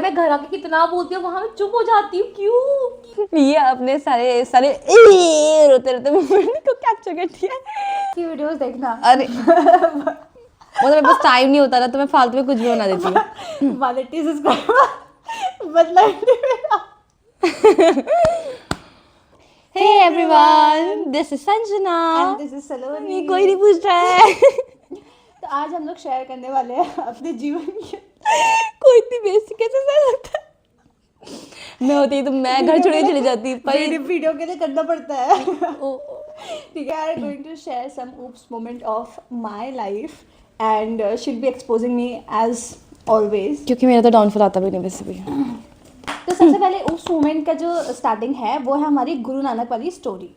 मैं घर आके कितना बोलती हूँ, वहां मैं चुप हो जाती हूँ, क्यों? ये अपने सारे सारे रोते रोते मोमेंट को कैप्चर करती है। की वीडियोस देखना। अरे वो तो मेरे पास टाइम नहीं होता ना, तो मैं फालतू में कुछ भी बना देती हूँ। 180 सब्सक्राइबर बदला नहीं मेरा। Hey everyone, this is Sanjana. And this is Saloni. ये कोई नहीं पूछ रहा है। तो आज हम लोग शेयर करने वाले हैं अपने जीवन की। कोई इतनी बेइज्जती कैसे सह सकता है? मैं होती तो मैं घर छोड़ के चली जाती, पर वीडियो के लिए करना पड़ता है। ठीक है, I am going to share some oops moment of my life and she will be exposing me as always. क्योंकि मेरा तो डाउनफॉल आता भी नहीं वैसे भी। तो सबसे पहले उस मोमेंट का जो स्टार्टिंग है वो है हमारी गुरु नानक वाली स्टोरी।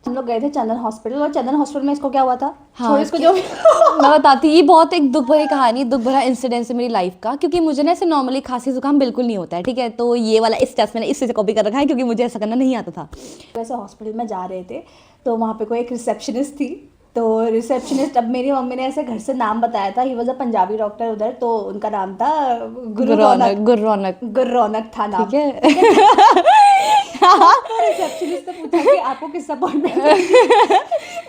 हम लोग गए थे चंदन हॉस्पिटल, और चंदन हॉस्पिटल में इसको क्या हुआ था, हाँ, इसको जो मैं बताती, ये बहुत एक दुख भरी कहानी, दुख भरा इंसिडेंस है मेरी लाइफ का। क्योंकि मुझे ना ऐसे नॉर्मली खांसी जुकाम बिल्कुल नहीं होता है, ठीक है, तो ये वाला इस टेस्ट मैंने इससे कॉपी कर रखा है, क्योंकि मुझे ऐसा करना नहीं आता था। वैसे हॉस्पिटल में जा रहे थे तो वहाँ पे कोई एक रिसेप्शनिस्ट थी। तो रिसेप्शनिस्ट, अब मेरी मम्मी ने ऐसे घर से नाम बताया था, he was a Punjabi doctor उधर, तो उनका नाम था गुरु रौनक था नाम, ठीक है। तो रिसेप्शनिस्ट ने पूछा कि आपको किस अपॉइंटमेंट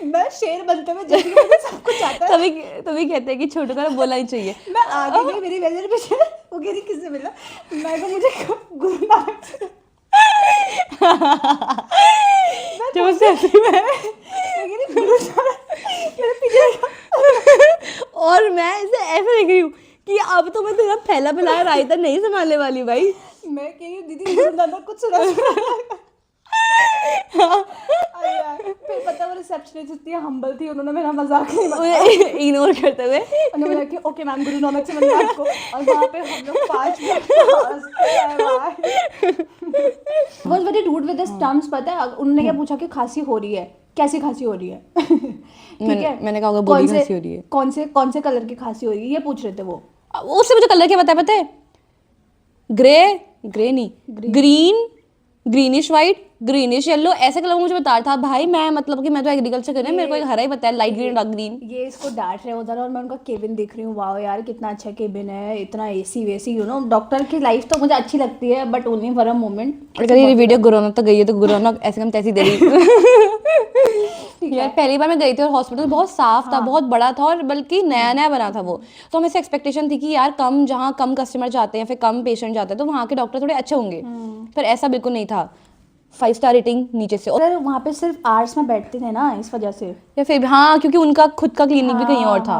मैं शेर बनते हुए जल्दी मुझे सब कुछ आता है। तभी कहते हैं कि छोटू का बोलना ही चाहिए। मैं आगे गई, मेरी वजह पीछे वो कह रही किससे मिला, मैं को मुझे गुरु नानक से जो सही में गुरु नानक मेरे पीछे। और मैं इसे ऐसे देख रही हूँ कि अब तो मैं तेरा फैला फैलाया रायता नहीं संभालने वाली भाई। मैं कह रही हूँ दीदी गुरु नानक कुछ सुना फिर पता वो रिसेप्शनिस्ट इतनी हम्बल थी, उन्होंने मेरा मजाक नहीं बनाया, इग्नोर करते हुए उन्होंने बोला कि ओके मैम गुरु नानक से मिलना आपको, और वहाँ पे हम लोग 5 minute was very rude with the terms. पता है उन्होंने क्या पूछा कि खांसी हो रही है, कैसी खांसी हो रही है? ठीक है, मैंने कहा बोली खांसी हो रही है, कौन से कलर की खांसी हो रही है ये पूछ रहे थे वो। उससे मुझे कलर क्या पता है? ग्रे नहीं, ग्रीनिश वाइट, ग्रीनिश येलो, ऐसे कलर मुझे बता रहा था भाई। मैं मतलब कि मैं तो एग्रीकल्चर कर रही हूँ, मेरे को एक हरा ही बताया, लाइट ग्रीन डार्क ग्रीन। ये इसको डांट रहे उधर, और मैं उनका केबिन देख रही हूँ, वाह यार कितना अच्छा केबिन है, इतना एसी वेसी, यू नो डॉक्टर की लाइफ तो मुझे अच्छी लगती है, but only for a moment. अगर ये वीडियो गुरु नानक तक गई है तो गुरु नानक ऐसे कम तैसी दे रही। यार पहली बार मैं गई थी और हॉस्पिटल बहुत साफ था, बहुत बड़ा था, और बल्कि नया नया बना था वो, तो हमें से एक्सपेक्टेशन थी कि यार जहाँ कम कस्टमर जाते हैं, फिर कम पेशेंट जाते हैं, तो वहाँ के डॉक्टर थोड़े अच्छे होंगे, पर ऐसा बिल्कुल नहीं था। 5 स्टार रेटिंग नीचे से। और वहाँ पे सिर्फ आर्ट्स में बैठते थे ना, इस वजह से, या फिर हाँ, क्योंकि उनका खुद का क्लिनिक भी कहीं और था।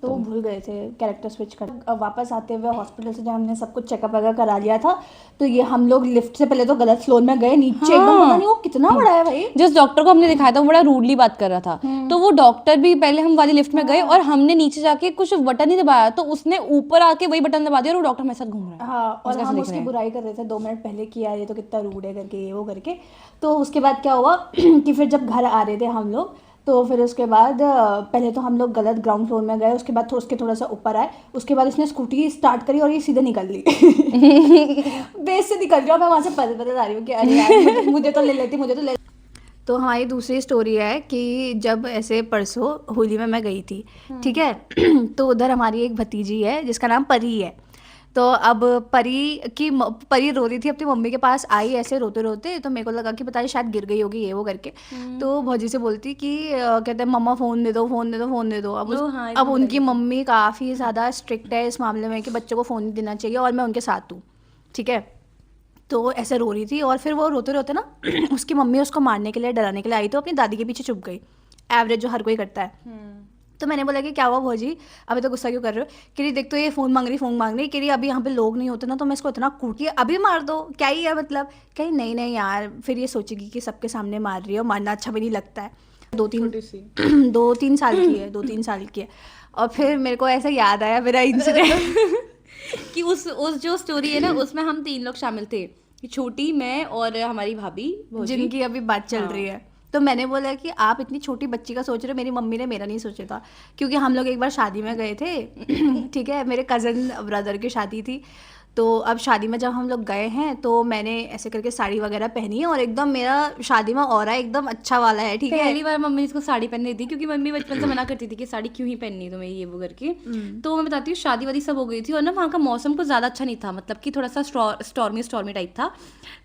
तो वो भूल गए थे कैरेक्टर स्विच कर। अब वापस आते हुए हॉस्पिटल से जब हमने सब कुछ चेकअप वगैरह करा लिया था, तो ये हम लोग लिफ्ट से पहले तो गलत फ्लोर में गए, नीचे एकदम पता नहीं वो कितना बड़ा है भाई। जिस डॉक्टर को हमने दिखाया था वो बड़ा रूडली बात कर रहा था, तो वो डॉक्टर भी पहले हम वाली लिफ्ट में गए और हमने नीचे जाके कुछ बटन ही दबाया, तो उसने ऊपर आके वही बटन दबा दिया और वो डॉक्टर मेरे साथ घूम रहा है। हाँ, और हम उसकी बुराई कर रहे थे 2 मिनट पहले कि यार ये तो कितना रूड है करके, ये वो करके। तो उसके बाद क्या हुआ कि फिर जब घर आ रहे थे हम लोग, तो फिर उसके बाद पहले तो हम लोग गलत ग्राउंड फ्लोर में गए, उसके बाद उसके थोड़ा सा ऊपर आए, उसके बाद इसने स्कूटी स्टार्ट करी और ये सीधे निकल ली। बेस से निकल गया, मैं वहाँ से पता आ रही हूँ कि अरे यार मुझे तो ले लेती। तो हमारी दूसरी स्टोरी है कि जब ऐसे परसों होली में मैं गई थी, ठीक है, तो उधर हमारी एक भतीजी है जिसका नाम परी है। तो अब परी रो रही थी, अपनी मम्मी के पास आई ऐसे रोते रोते, तो मेरे को लगा कि पता नहीं शायद गिर गई होगी ये वो करके। तो भौजी से बोलती कि कहते हैं मम्मा फ़ोन दे दो। अब उनकी मम्मी काफ़ी ज़्यादा स्ट्रिक्ट है इस मामले में कि बच्चों को फ़ोन नहीं देना चाहिए, और मैं उनके साथ हूँ, ठीक है। तो ऐसे रो रही थी, और फिर वो रोते रोते ना उसकी मम्मी उसको मारने के लिए, डराने के लिए आई, तो अपनी दादी के पीछे छुप गई, एवरेज जो हर कोई करता है। तो मैंने बोला कि क्या हुआ भौजी, अभी तो गुस्सा क्यों कर रहे हो? कि रही देख तो ये फ़ोन मांग रही कि रही अभी यहाँ पे लोग नहीं होते ना, तो मैं इसको इतना कूटी अभी मार दो, क्या ही है मतलब। कहीं नहीं यार, फिर ये सोचेगी कि सबके सामने मार रही है और मारना अच्छा भी नहीं लगता है। 2-3 साल की है। और फिर मेरे को ऐसा याद आया मेरा इंसिडेंट कि उस जो स्टोरी है ना, उसमें हम 3 लोग शामिल थे, छोटी, मैं और हमारी भाभी, जिनकी अभी बात चल रही है। तो मैंने बोला कि आप इतनी छोटी बच्ची का सोच रहे हो, मेरी मम्मी ने मेरा नहीं सोचा था, क्योंकि हम लोग एक बार शादी में गए थे। ठीक है, मेरे कज़न ब्रदर की शादी थी, तो अब शादी में जब हम लोग गए हैं तो मैंने ऐसे करके साड़ी वगैरह पहनी है और एकदम मेरा शादी में ऑरा एकदम अच्छा वाला है, ठीक है। पहली बार मम्मी इसको साड़ी पहन रही थी, क्योंकि मम्मी बचपन से मना करती थी कि साड़ी क्यों ही पहननी है तुम्हें, ये वो करके। तो मैं बताती हूँ, शादी वादी सब हो गई थी और ना वहाँ का मौसम कुछ ज़्यादा अच्छा नहीं था, मतलब कि थोड़ा सा स्टॉर्मी टाइप था।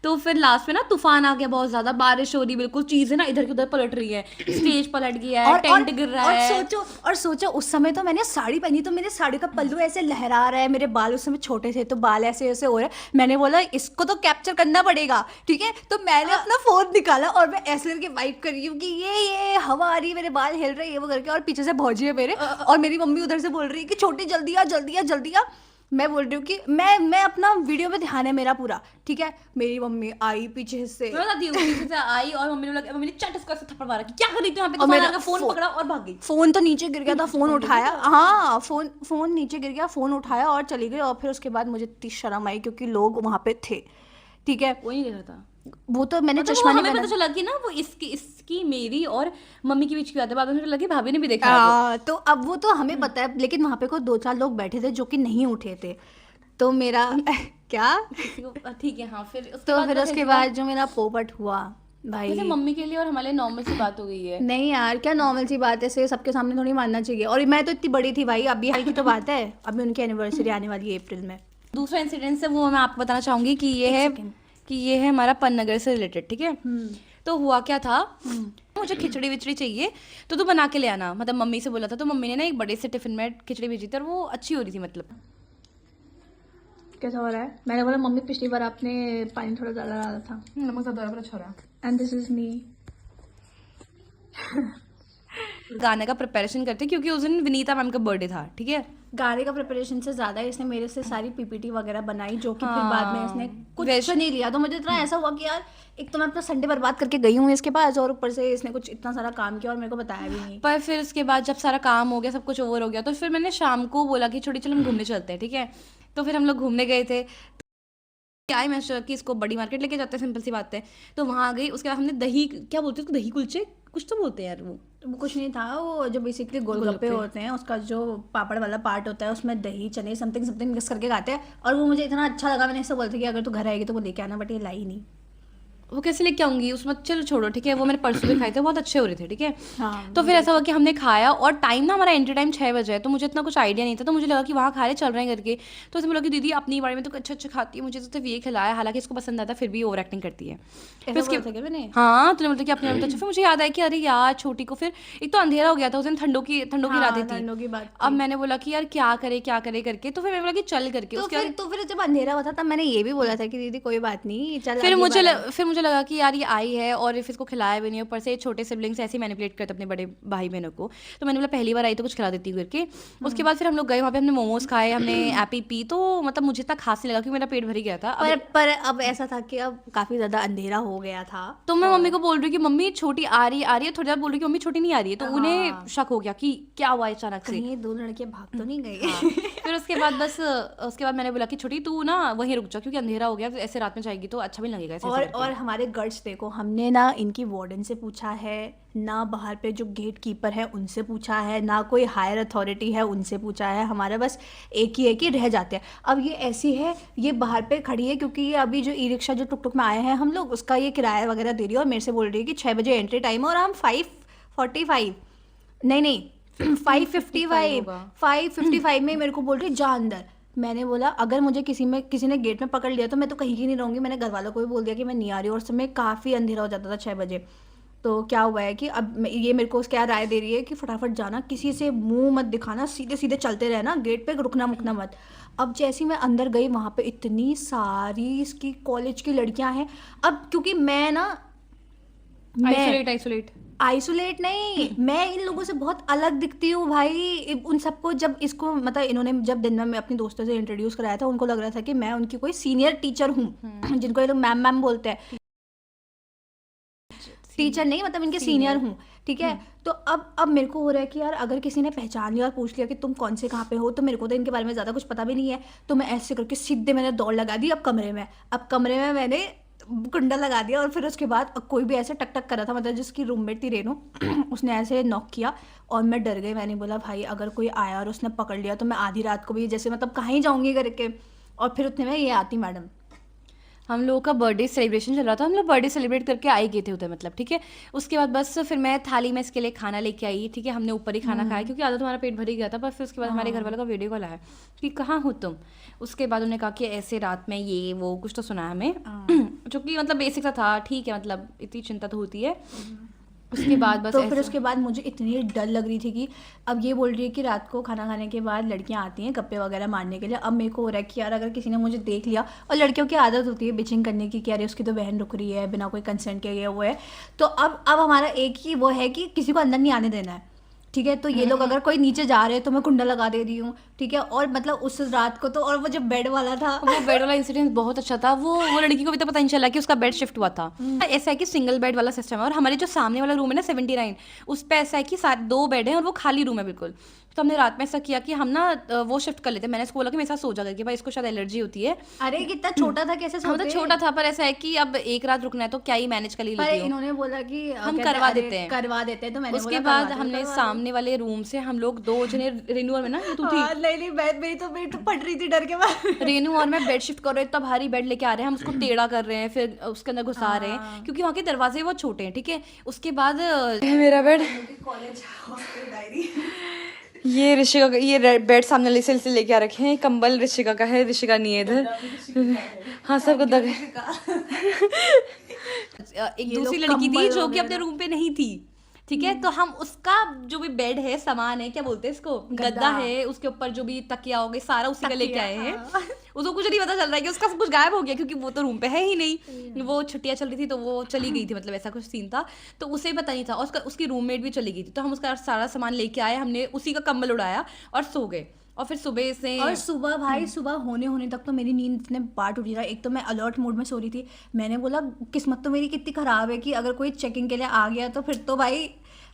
तो फिर लास्ट में ना तूफान आ गया, बहुत ज़्यादा बारिश हो रही, बिल्कुल चीज़ें ना इधर की उधर पलट रही है, स्टेज पलट गया है, टेंट गिर रहा है। और सोचो उस समय तो मैंने साड़ी पहनी, तो मेरे साड़ी का पल्लू ऐसे लहरा रहा है, मेरे बाल उस समय छोटे थे तो बाल ऐसे ऐसे हो रहे हैं। मैंने बोला इसको तो कैप्चर करना पड़ेगा, ठीक है। तो मैंने अपना फोन निकाला और मैं ऐसे करके वाइप कर रही हूँ कि ये हवा आ रही है, मेरे बाल हिल रहे हैं, ये वो करके, और पीछे से भौजी है मेरे, और मेरी मम्मी उधर से बोल रही है कि छोटी जल्दी आ जल्दी आ जल्दी आ। मैं बोल रही हूँ कि मैं अपना वीडियो में ध्यान है मेरा पूरा, ठीक है। मेरी मम्मी आई पीछे से, मैं बताती हूँ, पीछे से आई और मम्मी ने चट इसको ऐसे थप्पड़ मारा कि क्या कर रही थी यहाँ पे, और तूफान मेरा आ गया, फोन पकड़ा और भाग गई। फोन तो नीचे गिर गया था, फोन उठाया, हाँ फोन नीचे गिर गया, फोन उठाया और चली गई। और फिर उसके बाद मुझे इतनी शर्म आई क्योंकि लोग वहां पे थे, ठीक है। वो नहीं देख रहा था, वो तो मैंने मतलब चश्मा वो नहीं हमें पता पहना। चला कि ना वो इसकी मेरी और मम्मी के बीच की बात है, बाद में मुझे लगा कि भाभी ने भी देखा है वो। तो अब वो तो हमें पता है, लेकिन वहां पे कोई 2-4 लोग बैठे थे जो कि नहीं उठे थे, तो मेरा क्या, किसी को ठीक है। हाँ, फिर उसके तो बाद फिर उसके बाद जो मेरा पोपट हुआ भाई। वैसे मम्मी के लिए और हमारे लिए नॉर्मल सी बात हो गई है। नहीं यार, क्या नॉर्मल सी बात है, ऐसे सबके सामने थोड़ी मानना चाहिए। और मैं तो इतनी बड़ी थी भाई, अभी हाल की तो बात है, अभी उनकी एनिवर्सरी आने वाली है अप्रैल में। दूसरा इंसिडेंट है वो मैं आपको बताना चाहूंगी कि ये है हमारा पन्नगर से रिलेटेड, ठीक है। तो हुआ क्या था, मुझे खिचड़ी विचड़ी चाहिए तो तू बना के ले आना, मतलब मम्मी से बोला था। तो मम्मी ने ना एक बड़े से टिफिन में खिचड़ी भेजी थी और वो अच्छी हो रही थी, मतलब। कैसा हो रहा है? मैंने बोला मम्मी पिछली बार आपने पानी थोड़ा ज़्यादा डाला था। नमक ज़्यादा पर अच्छा हो रहा है। And this is me. गाने का प्रिपरेशन करते क्योंकि उस दिन विनीता मैम का बर्थडे था, ठीक है। गाने का प्रिपरेशन से ज़्यादा इसने मेरे से सारी पीपीटी वगैरह बनाई, जो कि फिर बाद में इसने कुछ नहीं लिया। तो मुझे इतना ऐसा हुआ कि यार, एक तो मैं अपना संडे बर्बाद करके गई हूँ इसके पास, और ऊपर से इसने कुछ इतना सारा काम किया और मेरे को बताया भी नहीं। पर फिर उसके बाद जब सारा काम हो गया, सब कुछ ओवर हो गया, तो फिर मैंने शाम को बोला कि छोटी चल हम घूमने चलते हैं, ठीक है। तो फिर हम लोग घूमने गए थे। क्या है, मैं सोचा कि इसको बड़ी मार्केट लेके जाते हैं, सिंपल सी बात है। तो वहाँ आ गई, उसके बाद हमने दही, क्या बोलते हैं उसको, दही कुलचे कुछ तो बोलते हैं यार वो कुछ नहीं था, वो जो बेसिकली गोलगप्पे होते हैं, उसका जो पापड़ वाला पार्ट होता है उसमें दही चने समथिंग समथिंग मिक्स करके खाते हैं। और वो मुझे इतना अच्छा लगा, मैंने ऐसे बोला था कि अगर तू घर आएगी तो वो लेके आना, बट ये लाई नहीं। वो कैसे लेके आऊंगी उसमें, चलो छोड़ो, ठीक है। वो मैंने परसों भी खाए थे, बहुत अच्छे हो रहे थे, ठीक है। हाँ, तो फिर ऐसा हुआ कि हमने खाया और टाइम ना हमारा एंट्री टाइम 6 बजे है, तो मुझे इतना कुछ आइडिया नहीं था। तो मुझे लगा कि वहाँ खा रहे चल रहे हैं करके। तो उसने बोला कि दीदी अपनी बारे में तो अच्छे अच्छे खाती है, मुझे तो सिर्फ ये खिलाया, हालांकि इसको पसंद आता, फिर भी ओवर एक्टिंग करती है। फिर उसके हाँ, तो बोलते कि अपने बारे में तो अच्छा। फिर मुझे याद आया कि अरे यार छोटी को, फिर एक तो अंधेरा हो गया था उस दिन, ठंडों की रातें थी। अब मैंने बोला कि यार क्या करे करके, तो फिर मैंने बोला कि चल करके। तो फिर जब अंधेरा हुआ था तब मैंने ये भी बोला था कि दीदी कोई बात नहीं, चल। फिर मुझे लगा कि यार ये आई है और फिर इसको खिलाया भी नहीं, ऊपर से छोटे सिबलिंग्स ऐसे मैनिपुलेट करते अपने बड़े भाई बहनों को। तो मैंने बोला पहली बार आई तो कुछ खिला देती हूँ करके। उसके बाद फिर हम लोग गए वहाँ पे, हमने मोमोज खाए, हमने एपी पी। तो मतलब मुझे इतना खास नहीं लगा क्योंकि मेरा पेट भर ही गया था। पर अब ऐसा था कि अब काफी ज्यादा अंधेरा हो गया था, तो मैं मम्मी को बोल रही हूँ कि मम्मी छोटी आ रही है, थोड़ी देर बोल रही हूँ कि मम्मी छोटी नहीं आ रही है। तो उन्हें शक हो गया कि क्या हुआ अचानक से, ये 2 लड़के भाग तो नहीं गए। फिर उसके बाद मैंने बोला कि छोटी तू ना वहीं रुक जा, क्योंकि अंधेरा हो गया, तो ऐसे रात में जाएगी तो अच्छा भी नहीं लगेगा ऐसे। और हमारे गट्स देखो, हमने ना इनकी वार्डन से पूछा है, ना बाहर पे जो गेट कीपर है उनसे पूछा है, ना कोई हायर अथॉरिटी है उनसे पूछा है। हमारा बस एक ही है कि रह जाते हैं। अब ये ऐसी है, ये बाहर पे खड़ी है क्योंकि ये अभी जो ई रिक्शा जो टुक टुक में आए हैं हम लोग, उसका ये किराया वगैरह दे रही है, और मेरे से बोल रही है कि 6 बजे एंट्री टाइम है और हम 5:45 नहीं 5:55 में मेरे को बोल रही जा अंदर। मैंने बोला अगर मुझे किसी ने गेट में पकड़ लिया तो मैं तो कहीं की नहीं रहूँगी। मैंने घर वालों को भी बोल दिया कि मैं नहीं आ रही हूँ, और समय काफ़ी अंधेरा हो जाता था 6 बजे। तो क्या हुआ है कि अब ये मेरे को क्या राय दे रही है कि फटाफट जाना, किसी से मुंह मत दिखाना, सीधे सीधे चलते रहना, गेट पे रुकना मुकना मत। अब जैसे मैं अंदर गई, वहाँ पे इतनी सारी इसकी कॉलेज की लड़कियां हैं। अब क्योंकि मैं ना आइसोलेट नहीं, मैं इन लोगों से बहुत अलग दिखती हूँ भाई। उन सबको जब इसको मतलब इन्होंने जब दिन में अपने दोस्तों से इंट्रोड्यूस कराया था, उनको लग रहा था कि मैं उनकी कोई सीनियर टीचर हूँ, जिनको ये लोग मैम बोलते हैं। टीचर नहीं, मतलब इनके सीनियर हूँ, ठीक है। तो अब मेरे को हो रहा है कि यार अगर किसी ने पहचान लिया और पूछ लिया कि तुम कौन से कहाँ पे हो, तो मेरे को तो इनके बारे में ज़्यादा कुछ पता भी नहीं है। तो मैं ऐसे करके सीधे मैंने दौड़ लगा दी अब कमरे में मैंने कुंडा लगा दिया। और फिर उसके बाद कोई भी ऐसे टक टक कर रहा था, मतलब जिसकी रूममेट थी रेनू, उसने ऐसे नॉक किया और मैं डर गई। मैंने बोला भाई अगर कोई आया और उसने पकड़ लिया तो मैं आधी रात को भी जैसे मतलब कहाँ ही जाऊँगी करके। और फिर उतने में ये आती मैडम। हम लोगों का बर्थडे सेलिब्रेशन चल रहा था, हम लोग बर्थडे सेलिब्रेट करके आ ही गए थे उधर, मतलब ठीक है। उसके बाद बस फिर मैं थाली में इसके लिए खाना लेके आई, ठीक है। हमने ऊपर ही खाना खाया क्योंकि आधा तुम्हारा पेट भर ही गया था। पर फिर उसके बाद हमारे घर वालों का वीडियो कॉल आया कि कहाँ हो तुम। उसके बाद उन्होंने कहा कि ऐसे रात में ये वो कुछ तो सुना हमें जो कि मतलब बेसिक सा था, ठीक है, मतलब इतनी चिंता तो होती है। उसके बाद बस तो फिर ऐसे उसके बाद मुझे इतनी डर लग रही थी कि अब ये बोल रही है कि रात को खाना खाने के बाद लड़कियां आती हैं गप्पे वगैरह मारने के लिए। अब मेरे को हो रहा है कि यार अगर किसी ने मुझे देख लिया, और लड़कियों की आदत होती है बिचिंग करने की कि अरे उसकी तो बहन रुक रही है बिना कोई कंसेंट के, ये वो है। तो अब हमारा एक ही वो है कि किसी को अंदर नहीं आने देना है, ठीक है। तो ये लोग अगर कोई नीचे जा रहे हैं तो मैं कुंडा लगा दे रही हूँ, ठीक है। और मतलब उस रात को तो, और वो जो बेड वाला था वो बेड वाला इंसिडेंट बहुत अच्छा था। वो लड़की को भी तो पता नहीं चला कि उसका बेड शिफ्ट हुआ था। ऐसा है कि सिंगल बेड वाला सिस्टम है, और हमारे जो सामने वाला रूम है ना 79, उस पे ऐसा है कि 2 बेड हैं और वो खाली रूम है बिल्कुल। तो हमने रात में ऐसा किया कि हम ना वो शिफ्ट कर लेते। मैंने इसको बोला कि मेरे साथ सो जा करके, भाई इसको शायद एलर्जी होती है। अरे कितना छोटा था, कैसे हाँ, तो सोते। छोटा था, पर ऐसा है कि अब एक रात रुकना है तो क्या ही मैनेज कर ही पर लेती हूँ। इन्होंने बोला कि हम कहते करवा अरे देते हैं। करवा देते हैं, तो मैंने उसके बोला बाद करवा दो, हमने करवा दो। सामने वाले रूम से हम लोग 2 जने, रेनू और मैं ना, ये तू थी, हाँ, नहीं मेरी तो फट रही थी डर के बाद। रेनू और मैं बेड शिफ्ट कर रहे हैं। इतना भारी बेड लेके आ रहे हैं, हम उसको टेढ़ा कर रहे हैं, फिर उसके अंदर घुसा रहे हैं क्योंकि वहाँ के दरवाजे बहुत छोटे हैं, ठीक है। उसके बाद मेरा बेड, ये ऋषिका का, ये बेड सामने वाले से लेके आ रखे हैं। कंबल ऋषिका का है, ऋषिका नहीं है इधर। हाँ, सब गद्दा एक दूसरी लड़की थी जो कि अपने रूम पे नहीं थी, ठीक है। तो हम उसका जो भी बेड है, सामान है, क्या बोलते हैं इसको, गद्दा है, उसके ऊपर जो भी तकिया हो गए सारा उसी का लेके आए हैं। उसको कुछ नहीं पता चल रहा है कि उसका सब कुछ गायब हो गया, क्योंकि वो तो रूम पे है ही नहीं। वो छुट्टियां चल रही थी तो वो चली गई थी, मतलब ऐसा कुछ सीन था। तो उसे पता नहीं था, और उसकी रूममेट भी चली गई थी। तो हम उसका सारा सामान लेके आए, हमने उसी का कंबल उड़ाया और सो गए। और फिर सुबह से, और सुबह भाई सुबह होने तक तो मेरी नींद इतने बार टूटी रहा। एक तो मैं अलर्ट मोड में सो रही थी। मैंने बोला किस्मत तो मेरी कितनी खराब है कि अगर कोई चेकिंग के लिए आ गया तो फिर तो भाई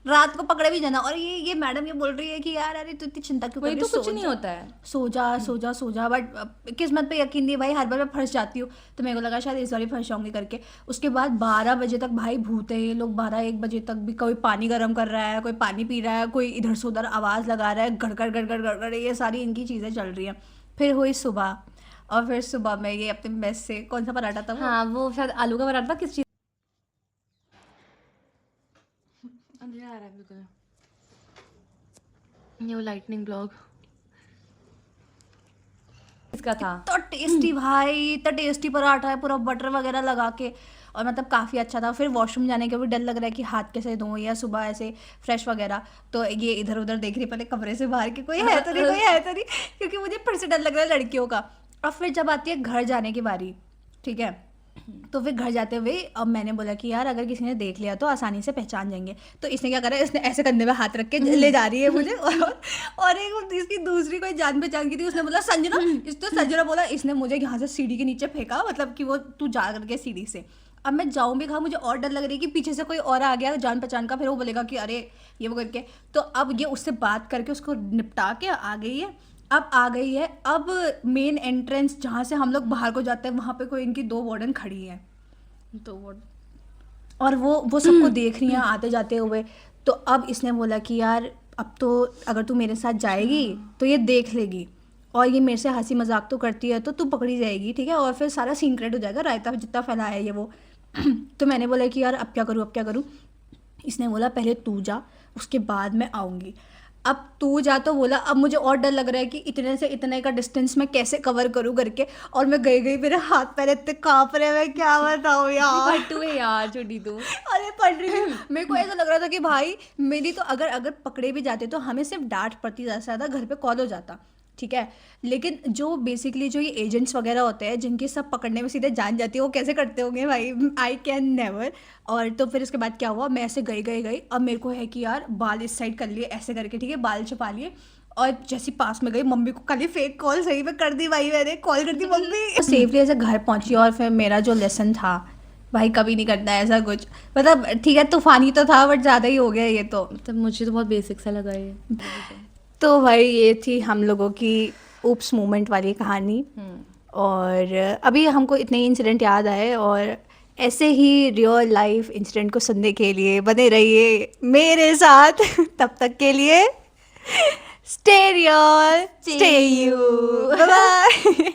रात को पकड़े भी जाना। और ये मैडम ये बोल रही है कि यार अरे तू इतनी चिंता क्यों कर वही रही तो है, कुछ नहीं होता है। सो जा। बट किस्मत पे यकीन नहीं भाई, हर बार मैं फंस जाती हूँ। तो मेरे को लगा शायद इस बार ही फंस जाऊंगी करके। उसके बाद 12 बजे तक भाई भूत है ये लोग। 12-1 बजे तक भी कोई पानी गर्म कर रहा है, कोई पानी पी रहा है, कोई इधर से उधर आवाज़ लगा रहा है, गड़गड़ गड़गड़ गड़गड़, ये सारी इनकी चीज़ें चल रही हैं। फिर हुई सुबह, और फिर सुबह में ये अपने मेस से कौन सा पराठा था वो? हाँ, वो शायद आलू का पराठा था, किस चीज, अंधेरा आ रहा है बिल्कुल। ये वो लाइटनिंग ब्लॉग इसका था। तो टेस्टी भाई, इतना टेस्टी पराठा है, पूरा बटर वगैरह लगा के, और मतलब काफ़ी अच्छा था। फिर वॉशरूम जाने के भी डर लग रहा है कि हाथ कैसे धोऊं, या सुबह ऐसे फ्रेश वगैरह। तो ये इधर उधर देख रही पहले कमरे से बाहर कि कोई है तो नहीं, कोई है तो नहीं, क्योंकि मुझे फिर से डर लग रहा है लड़कियों का। और फिर जब आती है घर जाने की बारी, ठीक है, तो फिर घर जाते हुए अब मैंने बोला कि यार अगर किसी ने देख लिया तो आसानी से पहचान जाएंगे। तो इसने क्या करा, इसने ऐसे कंधे में हाथ रख के ले जा रही है मुझे। और एक इसकी दूसरी कोई जान पहचान की थी, उसने बोला संजना, संजना बोला, इसने मुझे यहाँ से सीढ़ी के नीचे फेंका, मतलब कि वो तू जा करके सीढ़ी से। अब मैं जाऊँ भी कहाँ, मुझे और डर लग रही है कि पीछे से कोई और आ गया जान पहचान का, फिर वो बोलेगा कि अरे ये वो करके। तो अब ये उससे बात करके उसको निपटा के आ गई है। अब आ गई है, अब मेन एंट्रेंस जहाँ से हम लोग बाहर को जाते हैं वहाँ पे कोई इनकी 2 वार्डन खड़ी हैं, तो वो और वो सबको देख रही हैं आते जाते हुए। तो अब इसने बोला कि यार अब तो अगर तू मेरे साथ जाएगी तो ये देख लेगी, और ये मेरे से हंसी मजाक तो करती है तो तू पकड़ी जाएगी, ठीक है, और फिर सारा सीन क्रिएट हो जाएगा, रायता जितना फैलाया है ये वो। तो मैंने बोला कि यार अब क्या करूँ। इसने बोला पहले तू जा, उसके बाद मैं आऊँगी। अब तू जा तो बोला, अब मुझे और डर लग रहा है कि इतने से इतने का डिस्टेंस मैं कैसे कवर करूँ करके। और मैं गई मेरे हाथ पैर इतने काँप रहे हैं, मैं क्या बताऊँ यार। फट्टू है यार छोटी तू। अरे पढ़ रही थी, मेरे को ऐसा लग रहा था कि भाई मेरी तो अगर पकड़े भी जाते तो हमें सिर्फ डांट पड़ती, ज़्यादा से ज़्यादा घर पे कॉल हो जाता, ठीक है। लेकिन जो बेसिकली जो ये एजेंट्स वगैरह होते हैं जिनकी सब पकड़ने में सीधे जान जाती है, वो कैसे करते होंगे भाई, आई कैन नेवर। और तो फिर उसके बाद क्या हुआ, मैं ऐसे गई। अब मेरे को है कि यार बाल इस साइड कर लिए ऐसे करके, ठीक है, बाल छुपा लिए। और जैसी पास में गई, मम्मी को खाली फेक कॉल सही में कर दी भाई, मैंने कॉल कर दी मम्मी। सेफली ऐसे घर पहुंची, और फिर मेरा जो लेसन था भाई, कभी नहीं करना है ऐसा कुछ, मतलब ठीक है तूफानी तो था बट ज़्यादा ही हो गया ये तो। तब मुझे तो बहुत बेसिक सा लगा ये। तो भाई ये थी हम लोगों की ऊप्स मोमेंट वाली कहानी। और अभी हमको इतने ही इंसिडेंट याद आए, और ऐसे ही रियल लाइफ इंसिडेंट को सुनने के लिए बने रहिए मेरे साथ। तब तक के लिए stay real, stay you, bye bye.